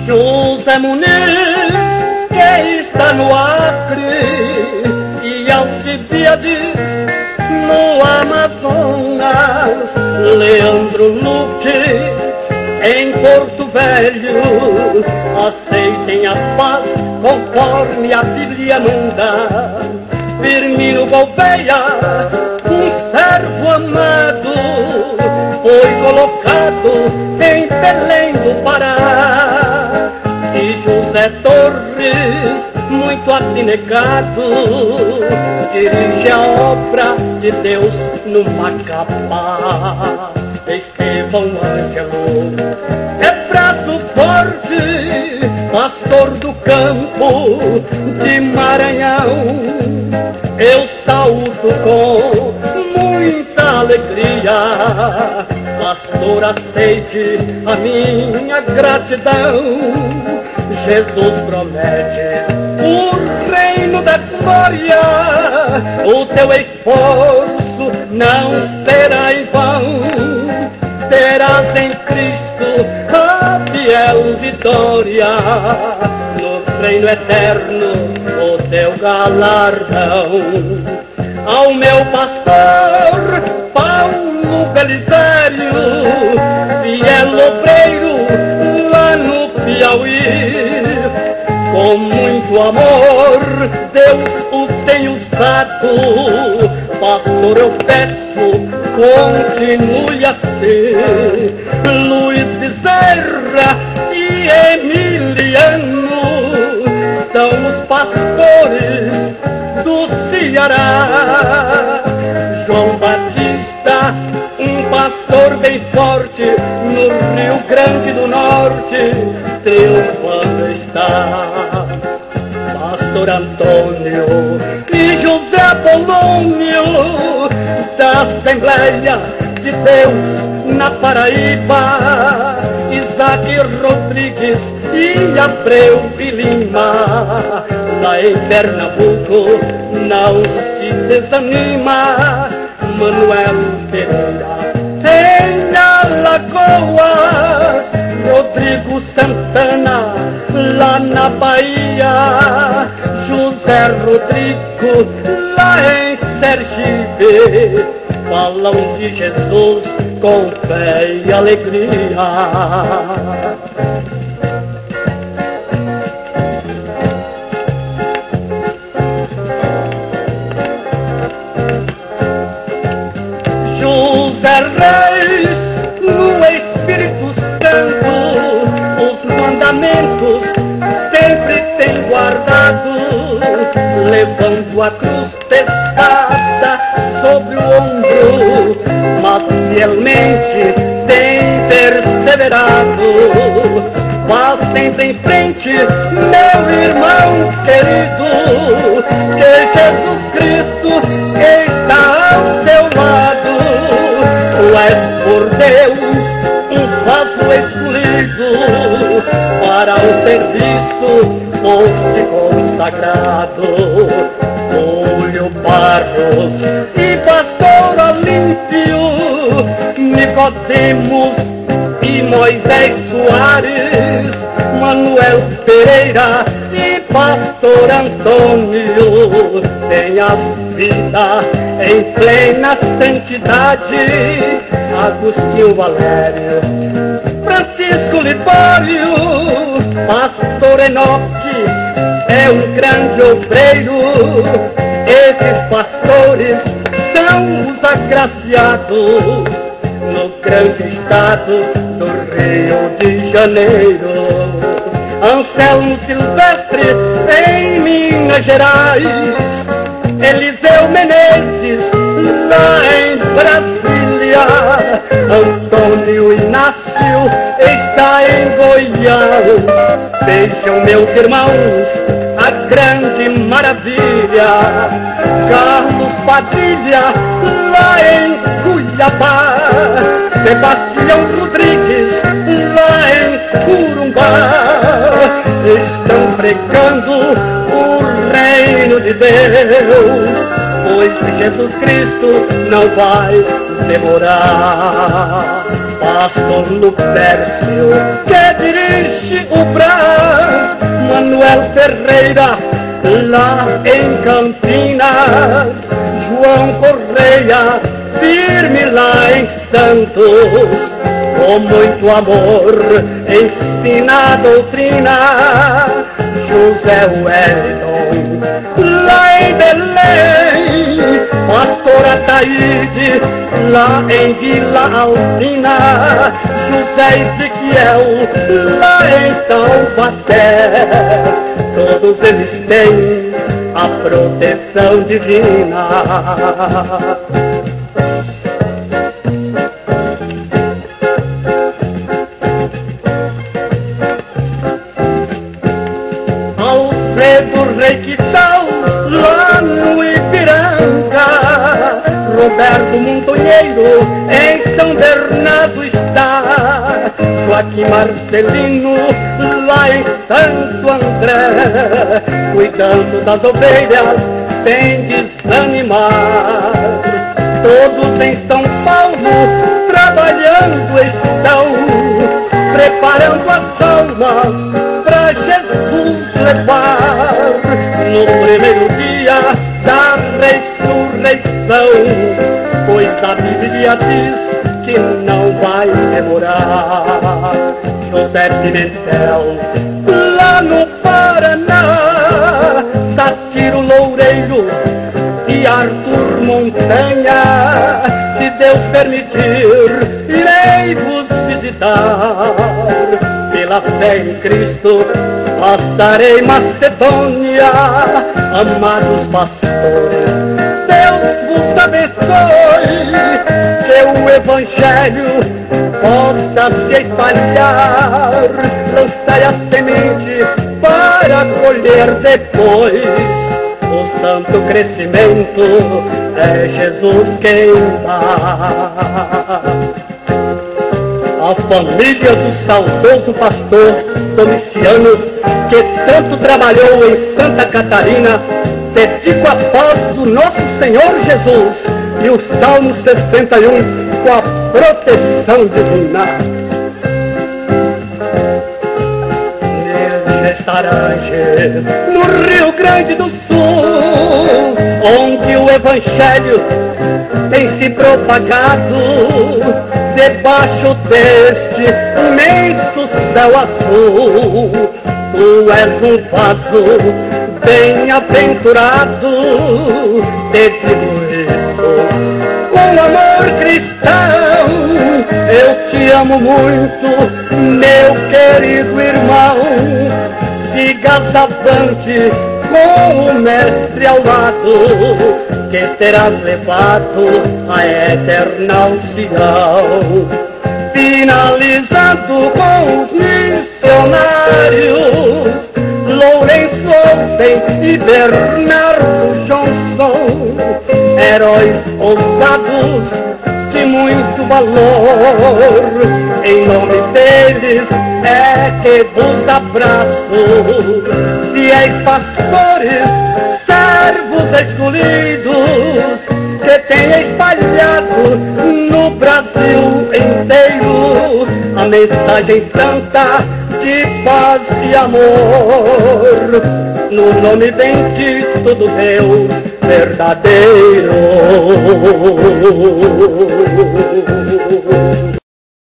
José Muniz, que está no Acre, e Alcibiades no Amazonas, Leandro Luque em Porto Velho, aceitem a paz conforme a Bíblia manda. Firmino Gouveia, um servo amado, foi colocado em Belém do Pará. E José Torres, muito abnegado, dirige a obra de Deus no Macapá. Estevão Ângelo é braço forte, pastor do campo de Maranhão. Eu saúdo com muita alegria, pastor, aceite a minha gratidão. Jesus promete o reino da glória, o teu esforço não será em vão. Terás em Cristo a fiel vitória, no reino eterno o teu galardão. Ao meu pastor Paulo Belisário, fiel obreiro lá no Piauí, com muito amor Deus o tem usado. Pastor, eu peço, continue assim. Luiz Bezerra e Emiliano são os pastores do Ceará. João Batista, um pastor bem forte, no Rio Grande do Norte, triunfando está. Pastor Antônio e José Apolônio, da Assembleia de Deus na Paraíba, Isaac Rodrigues e Abreu Lima, lá em Pernambuco não se desanima. Manuel Pereira em Alagoas, Rodrigo Santana lá na Bahia, José Rodrigo lá em Sergipe, falam de Jesus com fé e alegria. José Reis, no Espírito Santo, os mandamentos sempre tem guardado, levando a cruz pesada sobre o ombro, mas fielmente tem perseverado. Vá sempre em frente, meu irmão querido, que Jesus Cristo está ao seu lado. Tu és por Deus um vaso escolhido, para o serviço foste consagrado. Júlio Barros e Pastor Olímpio, Nicodemos e Moisés Soares, Manuel Pereira e Pastor Antônio, tem a vida em plena santidade. Agostinho Valério, Francisco Libório, Pastor Enoque é um grande obreiro. Esses pastores são os agraciados no grande estado do Rio de Janeiro. Anselmo Silvestre em Minas Gerais, Eliseu Menezes lá em Brasília, Antônio Inácio está em Goiás. Vejam, meus irmãos, a grande maravilha. Carlos Padilha lá em Cuiabá, Sebastião Rodrigues lá em Corumbá, estão pregando o reino de Deus. pois Jesus Cristo não vai demorar. Pastor Lupércio, que dirige o Brás, Manuel Ferreira, lá em Campinas, João Correia, firme lá em Santos, com muito amor ensina a doutrina. José Wellington, lá em Belém, pastor Ataíde, lá em Vila Alpina, José Ezequiel, lá em Taubaté, todos eles têm a proteção divina. Alfredo Requital, lá no Ipiranga, Roberto Montonheiro, em São Bernardo está, Joaquim Marcelino, lá em Santo André, cuidando das ovelhas sem desanimar. Todos em São Paulo trabalhando estão, preparando as almas para Jesus levar no primeiro dia da ressurreição, pois a Bíblia diz que não vai demorar. José Pimentel, lá no Paraná, Satiro Loureiro e Arthur Montanha, se Deus permitir, irei vos visitar. Pela fé em Cristo passarei Macedônia. Amados pastores, Deus vos abençoe, que o Evangelho possa se espalhar. Lançai a semente para colher depois. O santo crescimento é Jesus quem dá. A família do saudoso pastor Domiciano, que tanto trabalhou em Santa Catarina, dedica a paz do nosso Senhor Jesus e o Salmo 61 com a proteção divina. Neste Sarange, no Rio Grande do Sul, onde o Evangelho tem se propagado, debaixo deste imenso céu azul, tu és um vaso bem-aventurado. Te digo isso com amor cristão, eu te amo muito, meu querido irmão. Sigas avante com o mestre ao lado, que serás levado à eterna unção. Finalizando com os missionários Lourenço Olsen e Bernardo Johnson, heróis ousados de muito valor. Em nome deles é que vos abraço. Fiéis pastores, servos escolhidos, que tem espalhado no Brasil inteiro a mensagem santa de paz e amor, no nome bendito do Deus verdadeiro.